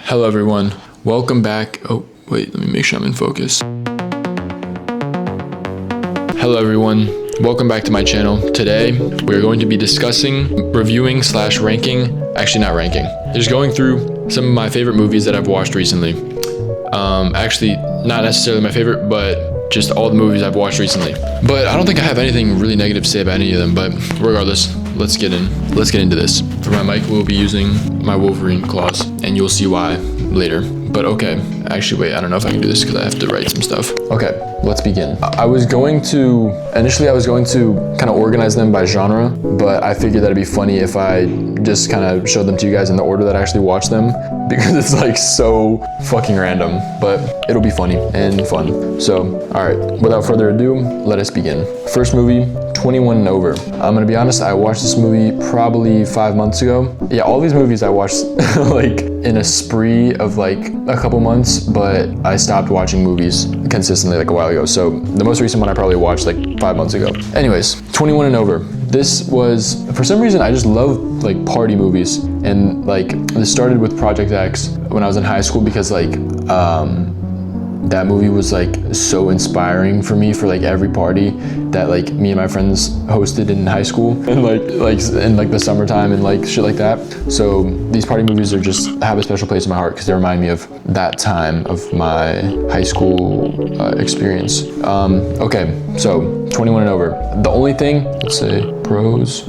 Hello everyone, welcome back. Oh wait, let me make sure I'm in focus. Hello everyone, welcome back to my channel. Today we're going to be discussing, reviewing / ranking, actually not ranking, just going through some of my favorite movies that I've watched recently. Actually not necessarily my favorite, but just all the movies I've watched recently. But I don't think I have anything really negative to say about any of them, but regardless, let's get into this. For my mic, we'll be using my Wolverine claws, and you'll see why later. But okay, actually wait, I don't know if I can do this because I have to write some stuff. Okay, let's begin. Initially I was going to kind of organize them by genre, but I figured that'd be funny if I just kind of showed them to you guys in the order that I actually watched them, because it's like so fucking random, but it'll be funny and fun. So, all right, without further ado, let us begin. First movie, 21 and Over. I'm gonna be honest, I watched this movie probably 5 months ago. Yeah, all these movies I watched like in a spree of like a couple months, but I stopped watching movies consistently like a while ago. So the most recent one I probably watched like 5 months ago. Anyways, 21 and Over. This was, for some reason, I just love like party movies, and like this started with Project X when I was in high school, because like that movie was like so inspiring for me for like every party that like me and my friends hosted in high school, and like in like the summertime and like shit like that. So these party movies are just have a special place in my heart because they remind me of that time of my high school experience. Okay, so 21 and Over. The only thing, let's say pros,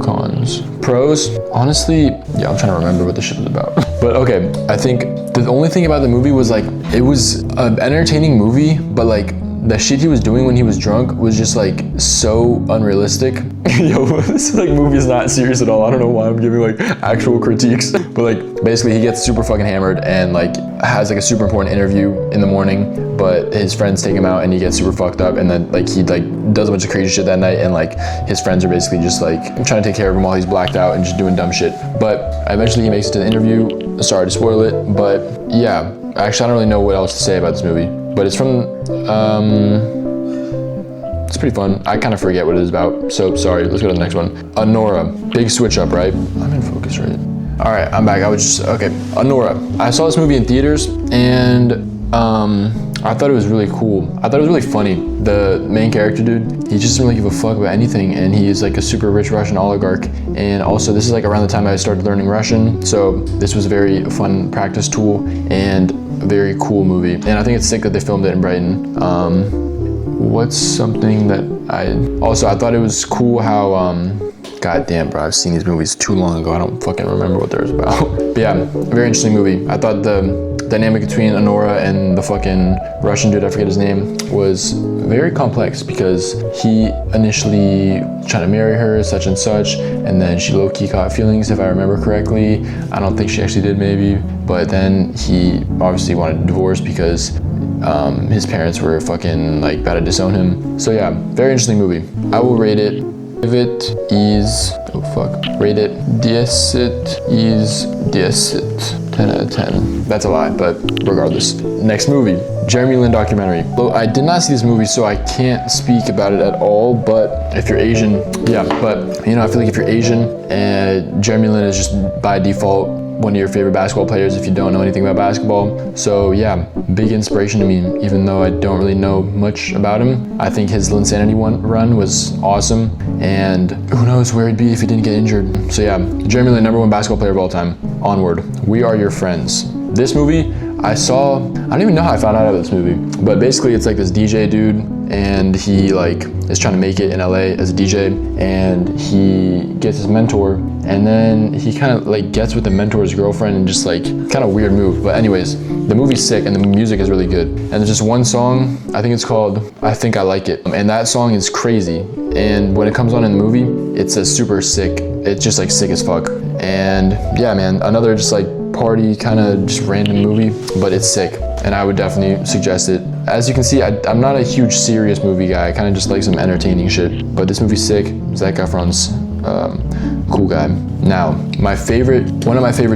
cons. Pros, honestly, yeah, I'm trying to remember what the shit was about. But okay, I think the only thing about the movie was like, it was an entertaining movie, but like the shit he was doing when he was drunk was just like so unrealistic. Yo, this like movie is not serious at all. I don't know why I'm giving like actual critiques, but like basically he gets super fucking hammered and like has like a super important interview in the morning, but his friends take him out and he gets super fucked up, and then like he like does a bunch of crazy shit that night, and like his friends are basically just like trying to take care of him while he's blacked out and just doing dumb shit. But eventually he makes it to the interview. Sorry to spoil it, but yeah, actually I don't really know what else to say about this movie, but it's from it's pretty fun. I kind of forget what it is about, so sorry. Let's go to the next one. Anora. Big switch up, right? I'm in focus, right? All right, I'm back. Okay. Anora. I saw this movie in theaters, and I thought it was really cool. I thought it was really funny. The main character, dude, he just doesn't really give a fuck about anything, and he's like a super rich Russian oligarch. And also, this is like around the time I started learning Russian, so this was a very fun practice tool and a very cool movie. And I think it's sick that they filmed it in Brighton. What's something that I thought it was cool how god damn, bro, I've seen these movies too long ago. I don't fucking remember what they're about. But yeah, very interesting movie. I thought the dynamic between Anora and the fucking Russian dude, I forget his name, was very complex, because he initially tried to marry her, such and such, and then she low-key caught feelings, if I remember correctly. I don't think she actually did, maybe. But then he obviously wanted a divorce because his parents were fucking like about to disown him. So yeah, very interesting movie. I will rate it. Rate it 10 out of 10. That's a lot, but regardless. Next movie, Jeremy Lin documentary. Well, I did not see this movie, so I can't speak about it at all, but if you're Asian, yeah, but you know, I feel like if you're Asian, Jeremy Lin is just by default one of your favorite basketball players if you don't know anything about basketball. So yeah, big inspiration to me, even though I don't really know much about him. I think his Linsanity run was awesome, and who knows where he'd be if he didn't get injured. So yeah, Jeremy Lin, #1 basketball player of all time. Onward. We Are Your Friends. This movie, I don't even know how I found out about this movie, but basically it's like this DJ dude, and he like is trying to make it in LA as a DJ, and he gets his mentor, and then he kind of like gets with the mentor's girlfriend, and just like kind of weird move. But anyways, the movie's sick and the music is really good. And there's just one song, I think it's called I Think I Like It, and that song is crazy. And when it comes on in the movie, it's a super sick, it's just like sick as fuck. And yeah, man, another just like party kind of just random movie, but it's sick, and I would definitely suggest it. As you can see, I'm not a huge serious movie guy. I kind of just like some entertaining shit, but this movie's sick. Zac Efron's cool guy. Now, one of my favorite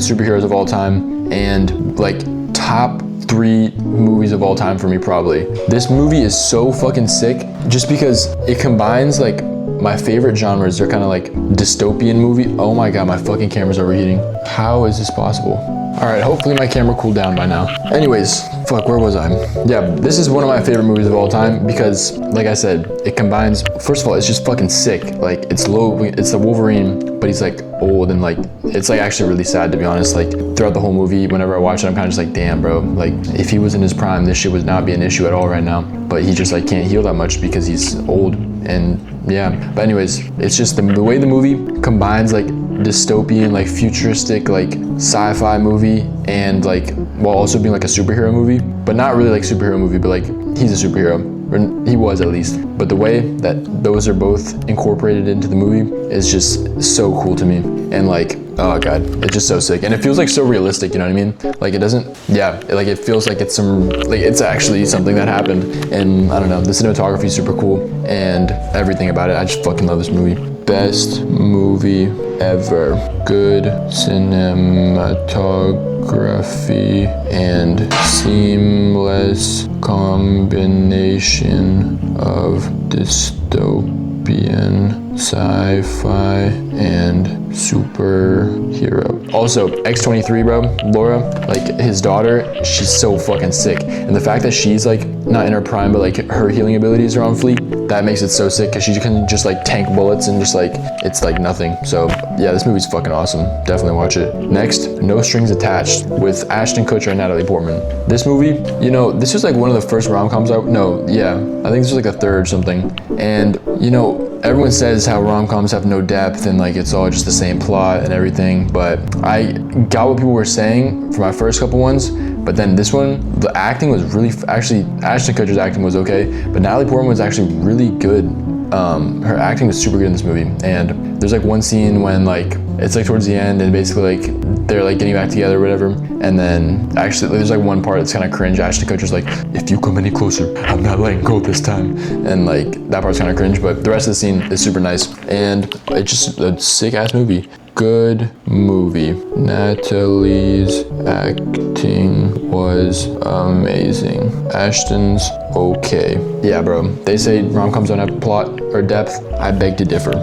superheroes of all time, and like top 3 movies of all time for me probably. This movie is so fucking sick just because it combines like my favorite genres. They're kind of like dystopian movie. Oh my god, my fucking camera's overheating. How is this possible? All right, hopefully my camera cooled down by now. Anyways, fuck, where was I? Yeah, this is one of my favorite movies of all time because, like I said, it combines, first of all, it's just fucking sick. Like, it's the Wolverine, but he's like old and like, it's like actually really sad, to be honest. Like, throughout the whole movie, whenever I watch it, I'm kind of just like, damn, bro. Like, if he was in his prime, this shit would not be an issue at all right now. But he just like can't heal that much because he's old. And yeah, but anyways, it's just the way the movie combines like dystopian, like futuristic, like sci-fi movie, and like while also being like a superhero movie, but not really like superhero movie, but like he's a superhero, or he was at least. But the way that those are both incorporated into the movie is just so cool to me. And like, oh god, it's just so sick, and it feels like so realistic, you know what I mean? Like it doesn't, yeah, like it feels like it's it's actually something that happened. And I don't know, the cinematography is super cool and everything about it. I just fucking love this movie. Best movie ever. Good cinematography and seamless combination of dystopian, sci-fi, and superhero. Also, X-23, bro, Laura, like his daughter, she's so fucking sick. And the fact that she's like not in her prime, but like her healing abilities are on fleek, that makes it so sick because she can just like tank bullets and just like, it's like nothing. So yeah, this movie's fucking awesome. Definitely watch it. Next, No Strings Attached with Ashton Kutcher and Natalie Portman. This movie, you know, this was like one of the first rom-coms I think this was like the third or something. And you know, everyone says how rom-coms have no depth and like it's all just the same plot and everything, but I got what people were saying for my first couple ones. But then this one, the acting was really, actually Ashton Kutcher's acting was okay, but Natalie Portman was actually really good. Her acting was super good in this movie. And there's like one scene when like, it's like towards the end and basically like, they're like getting back together or whatever. And then actually there's like one part that's kind of cringe. Ashton Kutcher's like, if you come any closer, I'm not letting go this time. And like, that part's kind of cringe, but the rest of the scene is super nice. And it's just a sick ass movie. Good movie. Natalie's acting was amazing. Ashton's okay. Yeah, bro. They say rom-coms don't have plot or depth. I beg to differ.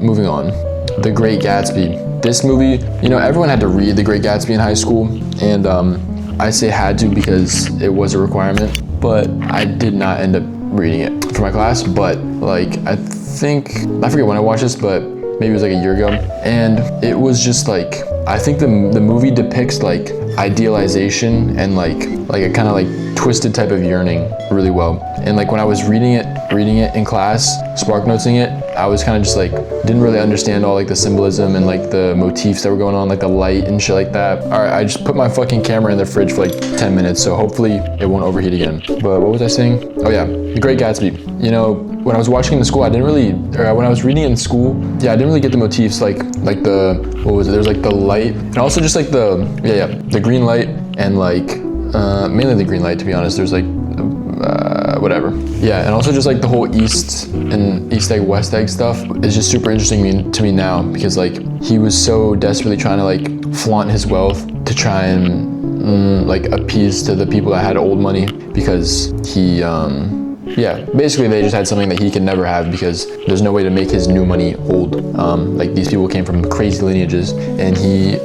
Moving on. The Great Gatsby. This movie, you know, everyone had to read The Great Gatsby in high school, and I say had to because it was a requirement, but I did not end up reading it for my class. But like, I forget when I watched this, but maybe it was like a year ago, and it was just like, I think the movie depicts like idealization and like a kind of like twisted type of yearning really well. And like when I was reading it in class, SparkNotesing it, I was kind of just like, didn't really understand all like the symbolism and like the motifs that were going on, like the light and shit like that. All right, I just put my fucking camera in the fridge for like 10 minutes, so hopefully it won't overheat again. But what was I saying? Oh yeah, The Great Gatsby. You know, when I was watching it in school, when I was reading it in school, yeah, I didn't really get the motifs, like the, what was it? There's like the light, and also just like the green light, and like, mainly the green light, to be honest. There's like, whatever. Yeah, and also just like the whole East egg, West egg stuff is just super interesting to me now, because like he was so desperately trying to like flaunt his wealth to try and like appease to the people that had old money, because he, yeah, basically they just had something that he could never have because there's no way to make his new money old. Like these people came from crazy lineages, and he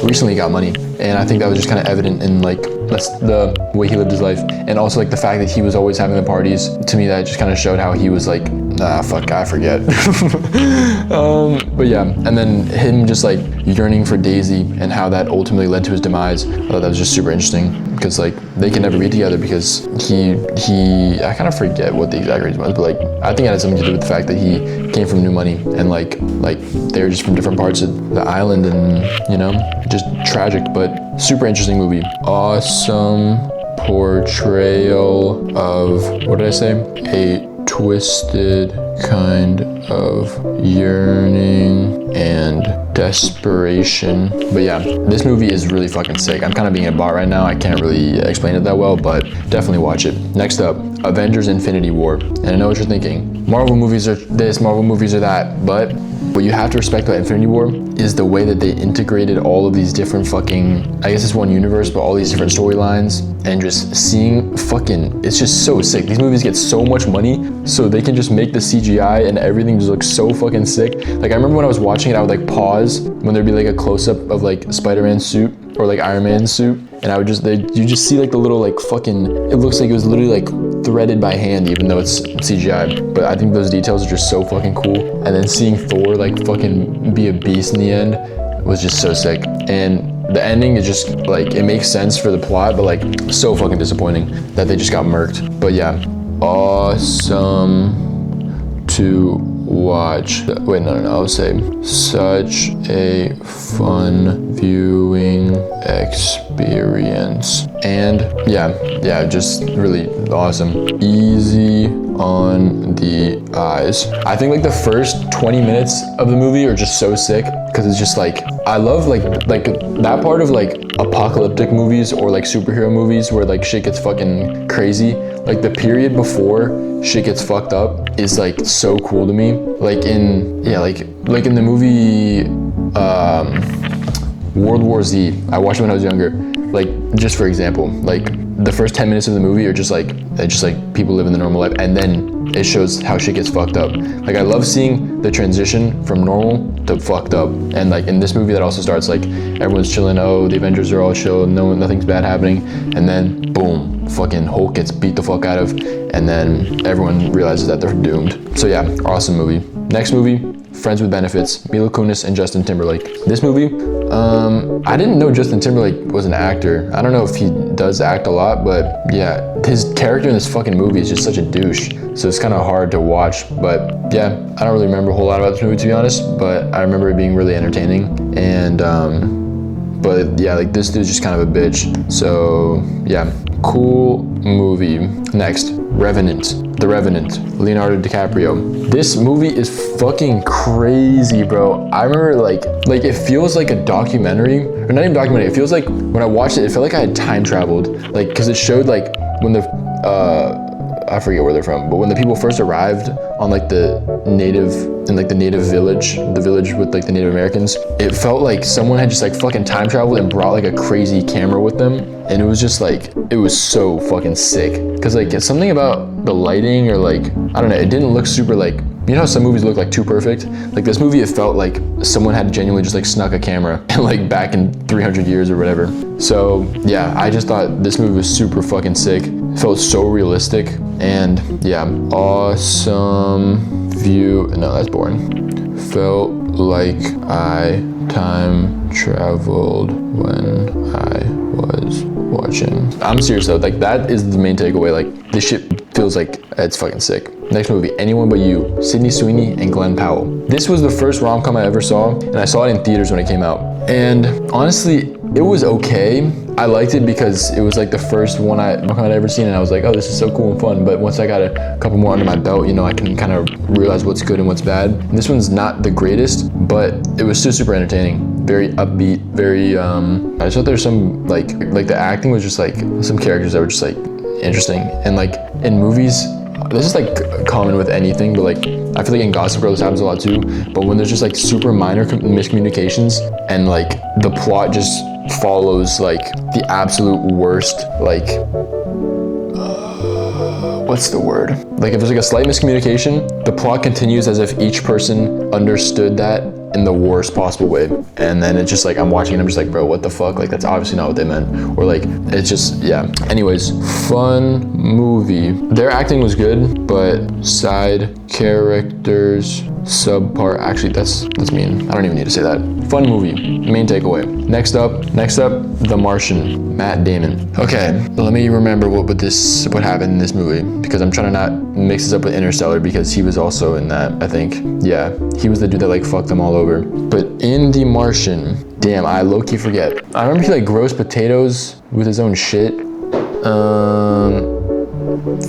recently got money, and I think that was just kind of evident in like the way he lived his life, and also like the fact that he was always having the parties. To me, that just kind of showed how he was like, I forget. But yeah, and then him just like yearning for Daisy and how that ultimately led to his demise. I thought that was just super interesting, because like they can never be together because I kind of forget what the exact reason was, but like I think it had something to do with the fact that he came from New Money, and like they were just from different parts of the island, and you know, just tragic, but super interesting movie. Awesome portrayal of, what did I say? A twisted kind of yearning and desperation. But yeah, this movie is really fucking sick. I'm kind of being a bot right now. I can't really explain it that well, but definitely watch it. Next up, Avengers Infinity War. And I know what you're thinking. Marvel movies are this, Marvel movies are that, but what you have to respect about Infinity War is the way that they integrated all of these different fucking, I guess it's one universe, but all these different storylines, and just seeing fucking, it's just so sick. These movies get so much money, so they can just make the CGI and everything just look so fucking sick. Like I remember when I was watching it, I would like pause cameras when there'd be like a close-up of like Spider-Man's suit or like Iron Man's suit, and you just see like the little like fucking, it looks like it was literally like threaded by hand, even though it's CGI. But I think those details are just so fucking cool. And then seeing Thor like fucking be a beast in the end was just so sick. And the ending is just like, it makes sense for the plot, but like so fucking disappointing that they just got murked. But yeah, awesome to watch. Wait, no, I'll say such a fun viewing experience. And yeah, just really awesome. Easy on the eyes. I think like the first 20 minutes of the movie are just so sick, because it's just like, I love like that part of like apocalyptic movies or like superhero movies where like shit gets fucking crazy. Like the period before shit gets fucked up is like so cool to me. Like in the movie World War Z. I watched it when I was younger. Like, just for example, like the first 10 minutes of the movie are just like people living the normal life, and then it shows how shit gets fucked up. Like, I love seeing the transition from normal to fucked up. And like in this movie, that also starts like everyone's chilling. Oh, the Avengers are all chill. Nothing's bad happening. And then boom, fucking Hulk gets beat the fuck out of, and then everyone realizes that they're doomed. So yeah, awesome movie. Next movie, Friends with Benefits, Mila Kunis and Justin Timberlake. This movie, I didn't know Justin Timberlake was an actor. I don't know if he does act a lot, but yeah, his character in this fucking movie is just such a douche. So it's kind of hard to watch, but yeah, I don't really remember a whole lot about this movie, to be honest, but I remember it being really entertaining. And, but yeah, like this dude's just kind of a bitch. So yeah, cool movie. Next, Revenant. The Revenant, Leonardo DiCaprio. This movie is fucking crazy, bro. I remember like it feels like a documentary, or not even documentary. It feels like when I watched it, it felt like I had time traveled. Like, cause it showed like when I forget where they're from, but when the people first arrived on like the native village, the village with like the Native Americans, it felt like someone had just like fucking time traveled and brought like a crazy camera with them. And it was just like, it was so fucking sick. Cause like something about the lighting, or like, I don't know, it didn't look super like, you know how some movies look like too perfect? Like this movie, it felt like someone had genuinely just like snuck a camera like back in 300 years or whatever. So yeah, I just thought this movie was super fucking sick. It felt so realistic, and yeah, awesome view. No, that's boring. Felt like I time traveled when I was watching. I'm serious though, like that is the main takeaway. Like this shit feels like it's fucking sick. Next movie, Anyone But You, Sydney Sweeney and Glenn Powell. This was the first rom-com I ever saw, and I saw it in theaters when it came out. And honestly, it was okay. I liked it because it was like the first one I'd ever seen, and I was like, oh, this is so cool and fun. But once I got a couple more under my belt, you know, I can kind of realize what's good and what's bad. And this one's not the greatest, but it was still super entertaining. Very upbeat, very, I just thought there's some, like the acting was just like, some characters that were just like interesting. And like in movies, this is like common with anything, but like I feel like in Gossip Girl this happens a lot too. But when there's just like super minor miscommunications and like the plot just follows like the absolute worst, like what's the word? Like if there's like a slight miscommunication, the plot continues as if each person understood that in the worst possible way. And then it's just like, I'm watching and I'm just like, bro, what the fuck? Like that's obviously not what they meant. Or like, it's just, yeah. Anyways, fun movie. Their acting was good, but side characters subpar. Actually, that's mean. I don't even need to say that. Fun movie, main takeaway. Next up, The Martian, Matt Damon. Okay, let me remember what happened in this movie, because I'm trying to not mix this up with Interstellar, because he was also in that, I think. Yeah, he was the dude that like fucked them all over. But in The Martian, damn, I low-key forget. I remember he like grows potatoes with his own shit.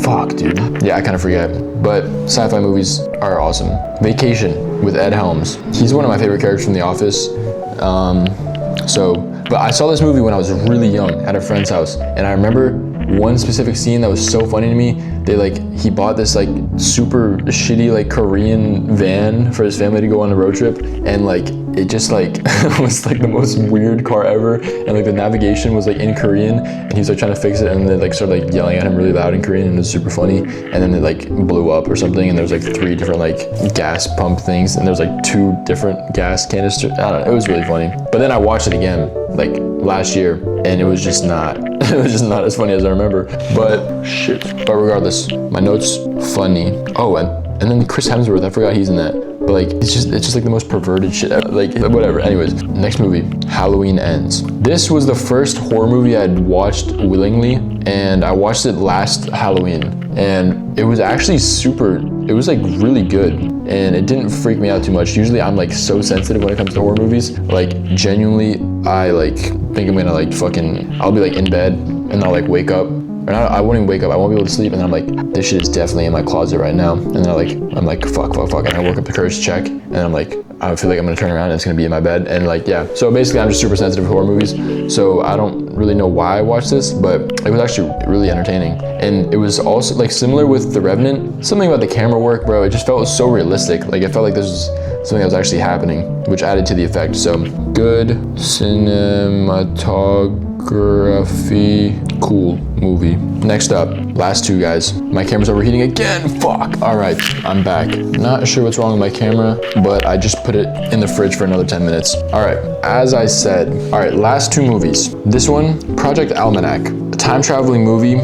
Fuck, dude. Yeah, I kind of forget. But sci-fi movies are awesome. Vacation with Ed Helms. He's one of my favorite characters from The Office. But I saw this movie when I was really young at a friend's house, and I remember one specific scene that was so funny to me. He bought this like super shitty like Korean van for his family to go on a road trip, and like it just like was like the most weird car ever, and like the navigation was like in Korean, and he was like trying to fix it, and they like started like yelling at him really loud in Korean, and it was super funny. And then it like blew up or something, and there was like 3 different like gas pump things, and there was like 2 different gas canisters. I don't know, it was really funny. But then I watched it again like last year, and it was just not as funny as I remember. But shit. But regardless, my notes funny. Oh, and then Chris Hemsworth, I forgot he's in that. But like, it's just like the most perverted shit ever. Like, whatever. Anyways, next movie, Halloween Ends. This was the first horror movie I'd watched willingly, and I watched it last Halloween, and it was actually it was like really good, and it didn't freak me out too much. Usually I'm like so sensitive when it comes to horror movies. Like, genuinely, I like think I'm gonna like I'll be like in bed, and I'll like wake up. I won't even wake up. I won't be able to sleep, and then I'm like, this shit is definitely in my closet right now. And then I'm like, fuck, and I work up the courage to check, and I'm like, I feel like I'm gonna turn around and it's gonna be in my bed, and like, yeah. So basically, I'm just super sensitive to horror movies. So I don't really know why I watched this, but it was actually really entertaining, and it was also like similar with The Revenant. Something about the camera work, bro. It just felt so realistic. Like, it felt like this was something that was actually happening, which added to the effect. So good cinematography. Cool movie. Next up, last 2 guys. My camera's overheating again, fuck. All right, I'm back. Not sure what's wrong with my camera, but I just put it in the fridge for another 10 minutes. All right, as I said, all right, last 2 movies. This one, Project Almanac, a time traveling movie.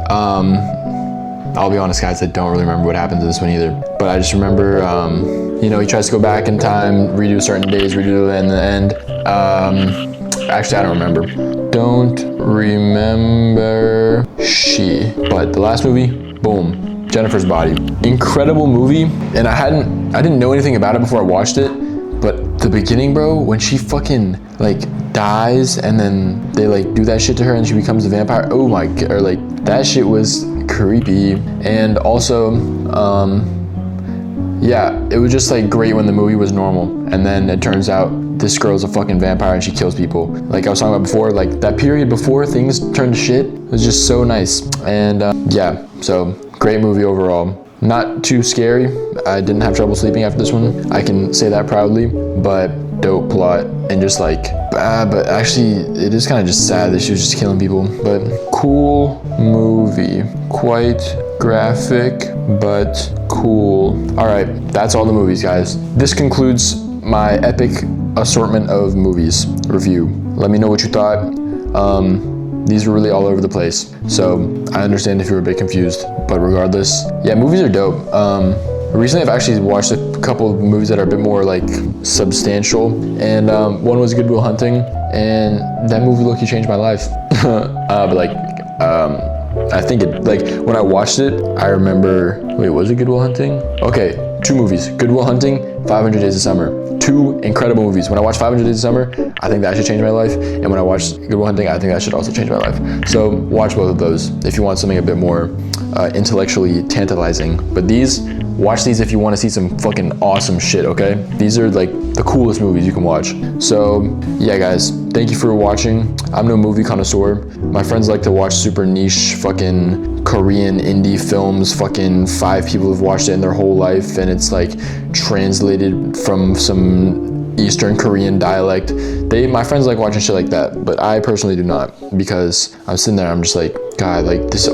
I'll be honest, guys, I don't really remember what happens in this one either, but I just remember, you know, he tries to go back in time, redo certain days, redo it in the end. Actually, I don't remember. But the last movie, boom, Jennifer's Body. Incredible movie, and I didn't know anything about it before I watched it, but the beginning, bro, when she fucking like dies, and then they like do that shit to her, and she becomes a vampire. Oh my god, or like that shit was creepy. And also, yeah, it was just like great when the movie was normal, and then it turns out this girl's a fucking vampire and she kills people. Like I was talking about before, like that period before things turned to shit was just so nice. And yeah, so great movie overall. Not too scary. I didn't have trouble sleeping after this one. I can say that proudly, but dope plot, and just like, but actually it is kind of just sad that she was just killing people. But cool movie. Quite graphic, but cool. All right, that's all the movies, guys. This concludes my epic assortment of movies review. Let me know what you thought. These were really all over the place, so I understand if you were a bit confused, but regardless, yeah, movies are dope. Recently I've actually watched a couple of movies that are a bit more like substantial, and one was Good Will Hunting, and that movie low-key changed my life. But like, I think it, like, when I watched it, I remember, wait, was it Good Will Hunting? Okay, 2 movies, Good Will Hunting, 500 Days of Summer. 2 incredible movies. When I watched 500 Days of Summer, I think that should change my life. And when I watched Good Will Hunting, I think that should also change my life. So watch both of those if you want something a bit more intellectually tantalizing. But watch these if you want to see some fucking awesome shit, okay? These are like the coolest movies you can watch. So yeah, guys, thank you for watching. I'm no movie connoisseur. My friends like to watch super niche fucking Korean indie films. Fucking 5 people have watched it in their whole life, and it's like translated from some Eastern Korean dialect. My friends like watching shit like that, but I personally do not, because I'm sitting there, I'm just like, God, like this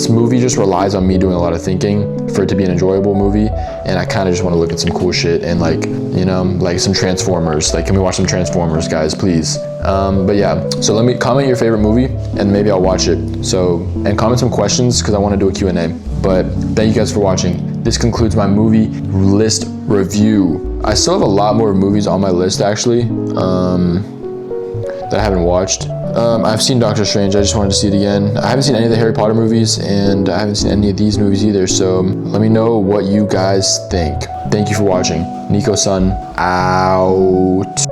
movie just relies on me doing a lot of thinking for it to be an enjoyable movie, and I kind of just want to look at some cool shit, and like, you know, like some Transformers. Like, can we watch some Transformers, guys, please? But yeah, so let me comment your favorite movie, and maybe I'll watch it. So, and comment some questions, because I want to do a Q&A. But thank you guys for watching. This concludes my movie list review. I still have a lot more movies on my list, actually, that I haven't watched. I've seen Doctor Strange. I just wanted to see it again. I haven't seen any of the Harry Potter movies, and I haven't seen any of these movies either. So let me know what you guys think. Thank you for watching. Nico Sun out.